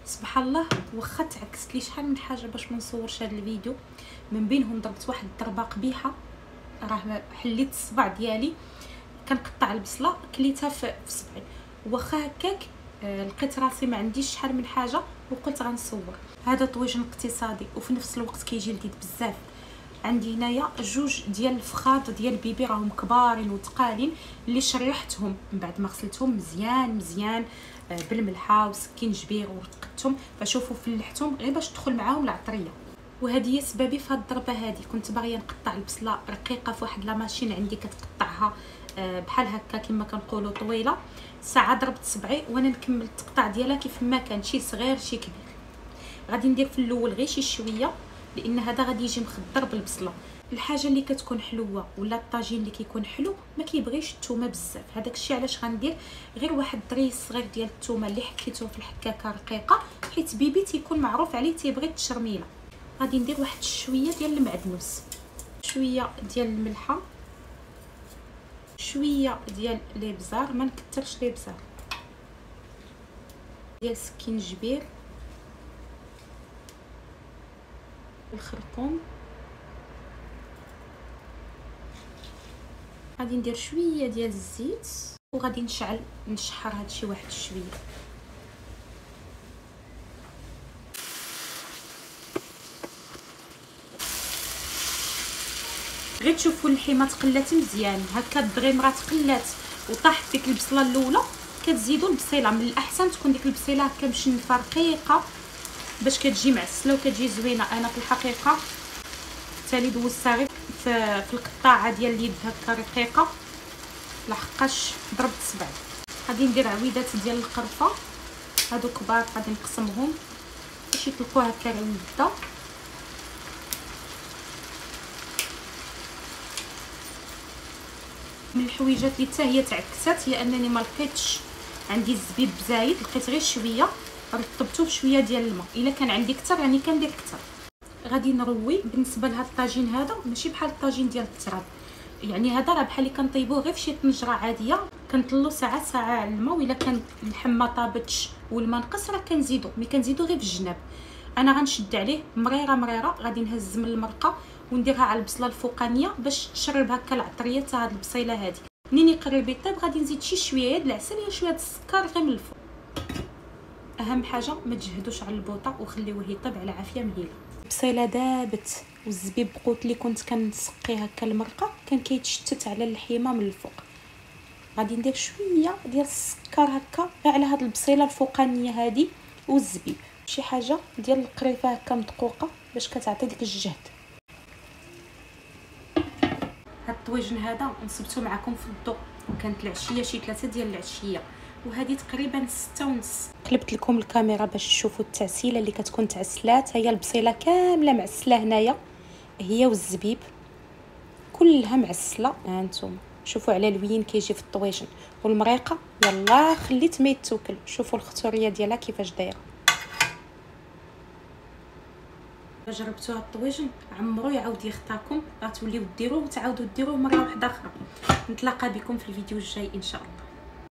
سبحان الله واخا تعكست لي شحال من حاجه باش ما نصورش هذا الفيديو، من بينهم ضربت واحد الضربه قبيحه، راه حليت الصبع ديالي كنقطع البصله كليتها في صبعي. واخا هكاك لقيت راسي ما عنديش شحال من حاجه وقلت غنصور. هذا طويجن اقتصادي وفي نفس الوقت كيجي لذيذ بزاف. عندي هنايا جوج ديال الفخاط ديال بيبي راهم كبارين وثقالين اللي شريحتهم من بعد ما غسلتهم مزيان بالملحه وسكين جبير ورقدتهم، فشوفوا فلحتهم غير باش تدخل معاهم العطريه. وهذه هي سببي في هذه الضربه هذه. كنت باغيه نقطع البصله رقيقه في واحد لا ماشين عندي كتقطعها بحال هكا كما كنقولوا طويله. ساعه ضربت صبعي وانا نكمل التقطاع ديالها كيف ما كان، شي صغير شي كبير. غادي ندير في الاول غير شي شويه لان هذا غادي يجي مخضر بالبصله. الحاجه اللي كتكون حلوه ولا الطاجين اللي كيكون حلو ما كيبغيش الثومه بزاف، هذاك الشيء علاش غندير غير واحد الدريس صغير ديال الثومه اللي حكيته في الحكاكه رقيقه، حيت بيبي تيكون معروف عليه تيبغي التشرميله. غادي ندير واحد شويه ديال المعدنوس، شويه ديال الملحه، شويه ديال الابزار، ما نكثرش الابزار، ديال سكينجبير، الخرقوم. غادي ندير شويه ديال الزيت وغادي نشحر هادشي واحد شويه. غير تشوفوا اللحمه تقلات مزيان هكا، الدغيمره تقلات وطاحت ديك البصله الاولى، كتزيدوا البصيله. من الاحسن تكون ديك البصيله هكا مشنفه رقيقه باش كتجي معسله وكتجي زوينه. انا في الحقيقه تالي دوزتها غير في القطاعه ديال اليد هكا رقيقه لحقاش ضربت صبعي. غادي ندير عويدات ديال القرفه هادو كبار، غادي نقسمهم باش يطلقوا هكا عويده. من الحويجات اللي حتى هي تعكست هي انني ما لقيتش عندي الزبيب زايد، لقيت غير شويه رطبته بشويه ديال الماء. الا كان عندي كثر يعني كندير كثر. غادي نروي. بالنسبه لهذا الطاجين هذا ماشي بحال الطاجين ديال التراب، يعني هذا راه بحال اللي كنطيبوه غير فشي طنجره عاديه، كنطلو ساعه على الماء، والا كان اللحم ما طابتش والماء نقص راه كنزيدو، مي كنزيدو غير في الجناب. انا غنشد عليه مريره غادي نهز من المرقه ونديرها على البصله الفوقانيه باش تشرب هكا العطريه تاع هاد البصيله هذه. منين يقرب يطيب غادي نزيد شي شويه د العسل ولا شويه د السكر غير من الفوق. اهم حاجه ما تجهدوش على البوطه وخليوه يطيب على عافيه مهيله. البصيله دابت والزبيب قوت اللي كنت كنسقي هكا المرقه كان كيتشتت على اللحيمه من الفوق. غادي ندير شويه ديال السكر هكا على هاد البصيله الفوقانيه هذه والزبيب، شي حاجه ديال القريفه هكا مدقوقه باش كتعطي ديك الجهد. هاد الطويجن هذا نصبته معكم في الضوء، كانت العشيه شي 3 ديال العشيه، وهذه تقريبا 6:30. قلبت لكم الكاميرا باش تشوفوا التعسيله اللي كتكون تعسلات. هي البصيله كامله معسله هنايا هي والزبيب كلها معسله. ها انتم شوفوا على الوين كيجي في الطويجن، والمريقه يلا خليت ما يتوكل. شوفوا الخطوريه ديالها كيفاش دايره. جربتوا هاد الطويجن عمرو يعاود يخطاكم، غتوليو ديروه وتعاودوا ديروه مره واحده اخرى. نتلاقى بكم في الفيديو الجاي ان شاء الله.